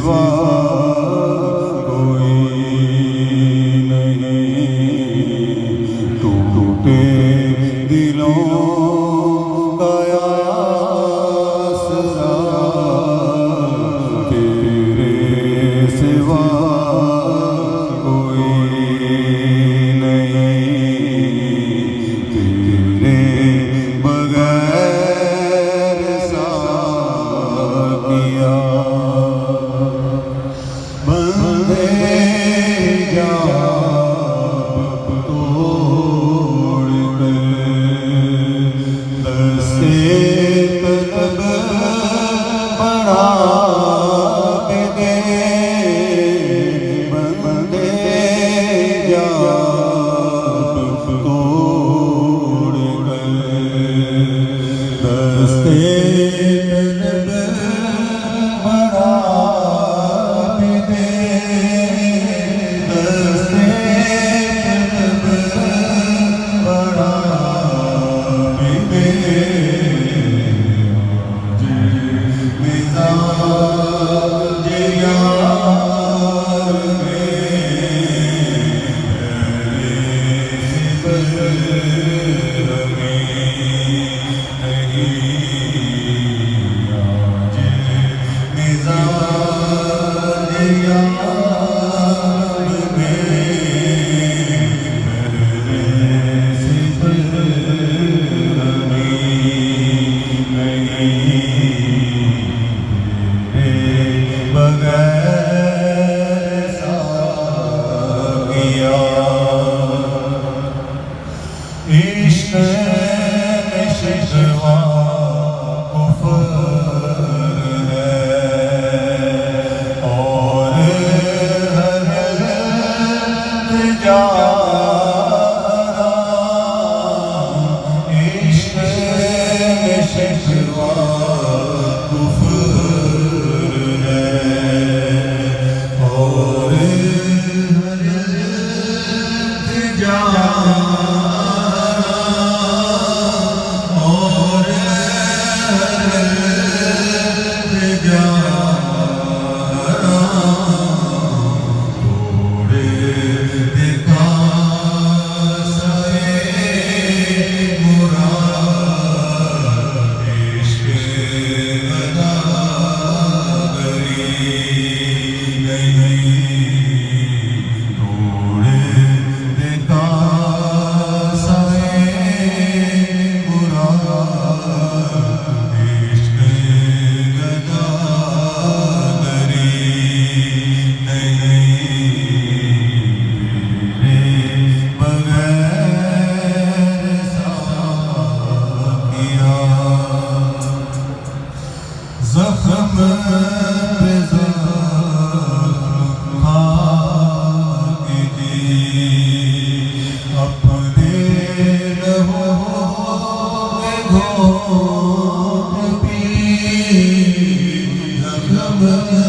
सिवा कोई नहीं। टूटे दिलों का आसरा तेरे सिवा कोई नहीं। तेरे बगैर साकिया बंदे जाब तोड़ कर दस्ते तलब बढ़ा के दे। बंदे जाब तोड़ कर दस्ते तलब बढ़ा के दे। दस्ते तलब बढ़ा के दे। मिजाज यार बगैर साकिया इश्क में शिकवा कुफ्र है और हर तिजारा इश्क में शिकवा कुफ्र है और हर तिजारा और हर तिजारा तोड़े दिखा साए मुराद इश्क गदागरी नहीं। तोड़े दिखा साए मुराद इश्क गदागरी नहीं। तेरे बगैर साकिया ज़ख्म पे ज़ख्म खा के दी। अपने लबों के घोंट पी। ज़ख्म पे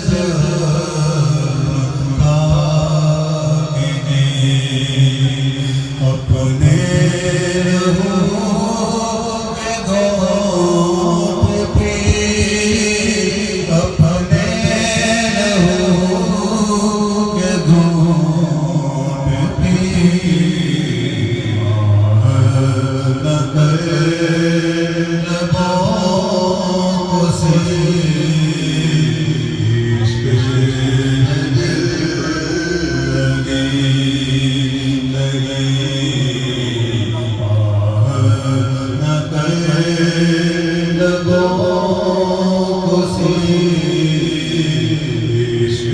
ज़ख्म खा के दी। अपने लबों के घोंट पी। अपने लबों के घोंट पी। न कर लबों से इश्क लगी नहीं। न कर लबों से इश्क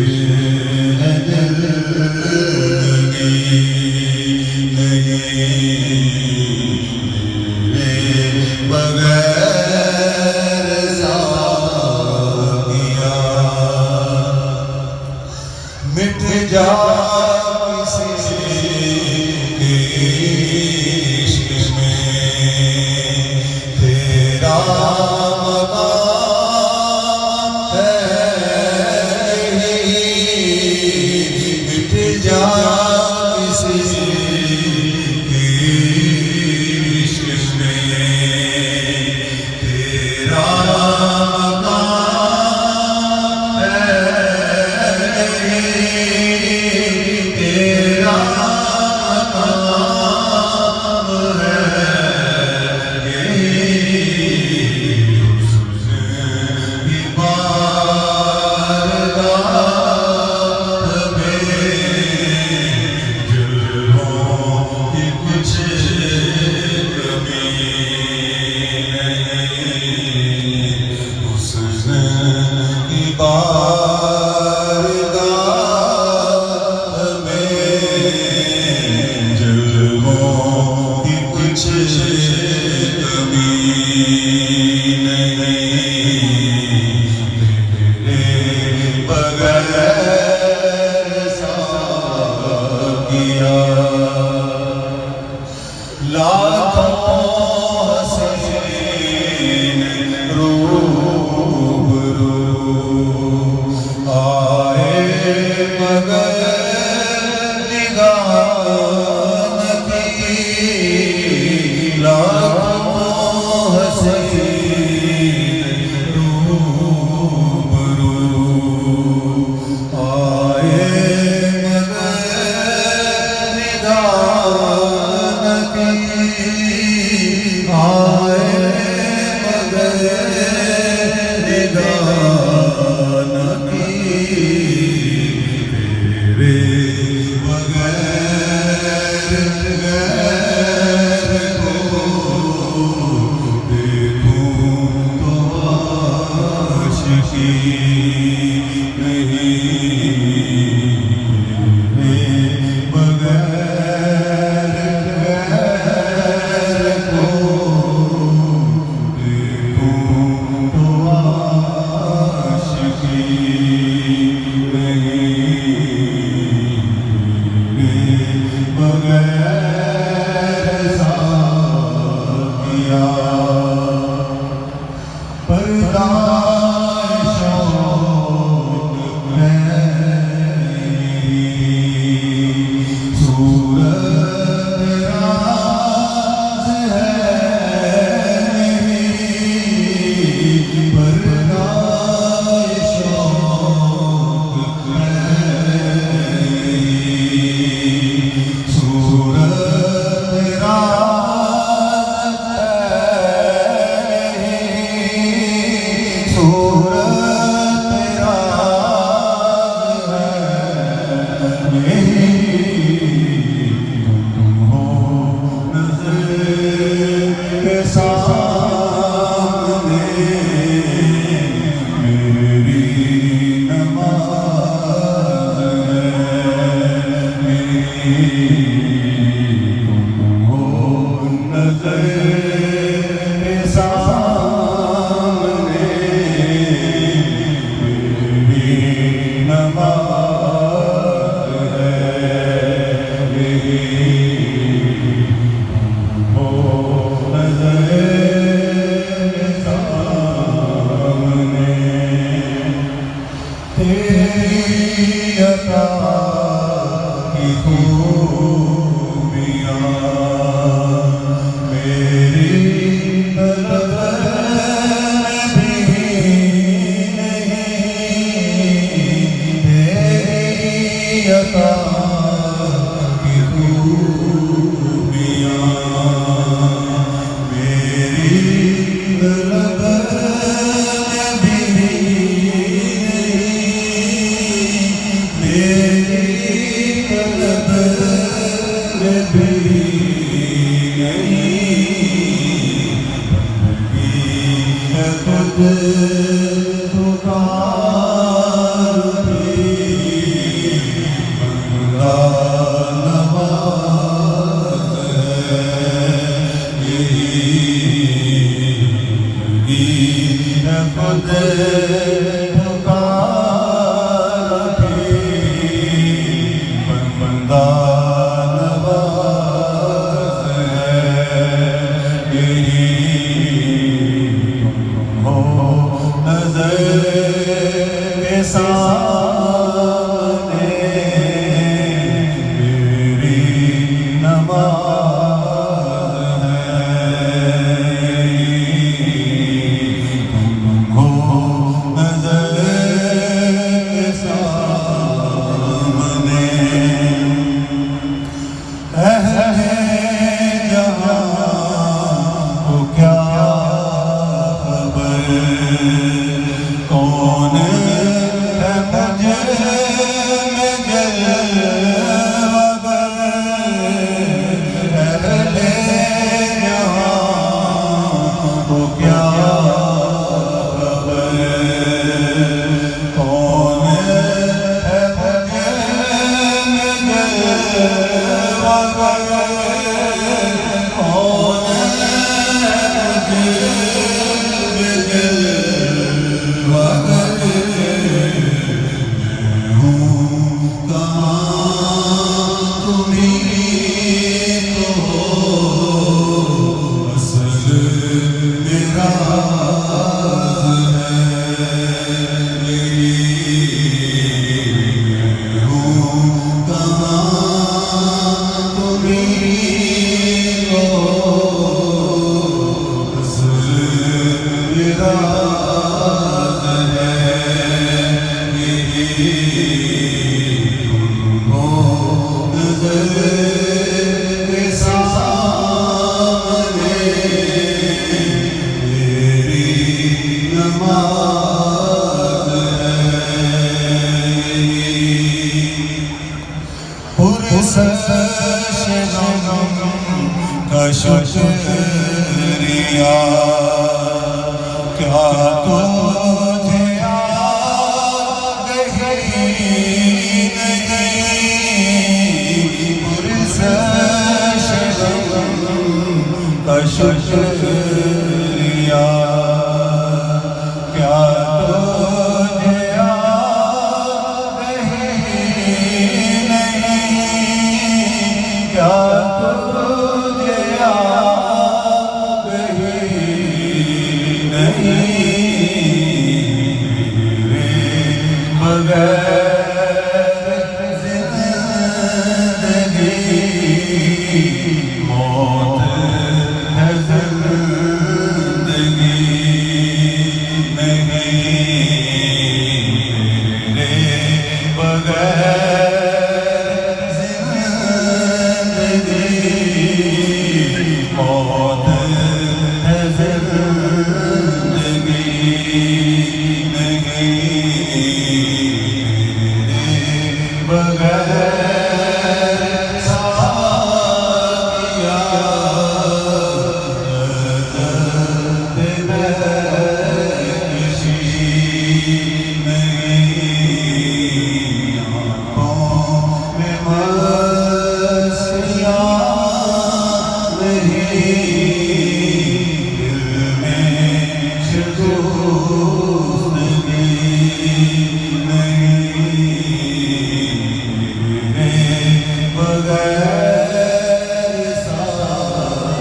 लगी नहीं। बगैर साकिया मिट जा किसी के इश्क में। तेरा मकाम है नहीं। मिट जा किसी के इश्क में। तेरा मकाम है आशिकी नहीं बगैर को देखूं तो आशिकी नहीं बगैर साकिया पर्दा शौक़ नहीं सूरत राज़ है नहीं पर्दा शौक़ नहीं सूरत राज़ है नहीं सूरत राज़ है नहीं तुम हो नज़र के सामने मेरी नमाज़ है नहीं तुम हो नज़र के सामने मेरी नमाज़ है नहीं हो नज़र के सामने तेरी अता की खूबियाँ मेरी तलब में भी नहीं तेरी अता की खूबियाँ मेरी तलब में भी नहीं मेरी तलब में भी नहीं है खुद पुकारती बंदा नवाज़ है यही है खुद पुकारती बंदा नवाज़ है यही हो नज़र के सामने मेरी नमाज़ है तुम हो नज़र के सामने अहले जहाँ को क्या खबर कौन है मुझे में जलवागर अहले जहाँ को क्या खबर कौन है मुझे में जलवागर कौन है मुझे में जलवागर मैं हूँ कहाँ तुम्हीं तो हो असल मेरा है मैं हूँ कहाँ तुम्हीं तो असल मेरा तुम हो नज़र के सामने मेरी नमाज़ है पुरसत गम का शुक्रिया क्या तुझे शुक्रिया क्या तुझे याद ही नहीं, क्या तुझे याद ही नहीं, बगैर जिंदगी मौत है, जिंदगी नहीं, तेरे बगैर जिंदगी मौत है, जिंदगी नहीं, बगैर साथिया किसी नहीं, आँखों में मस्तियाँ नहीं, दिल में शगुफ़्तगी बगैर साथिया।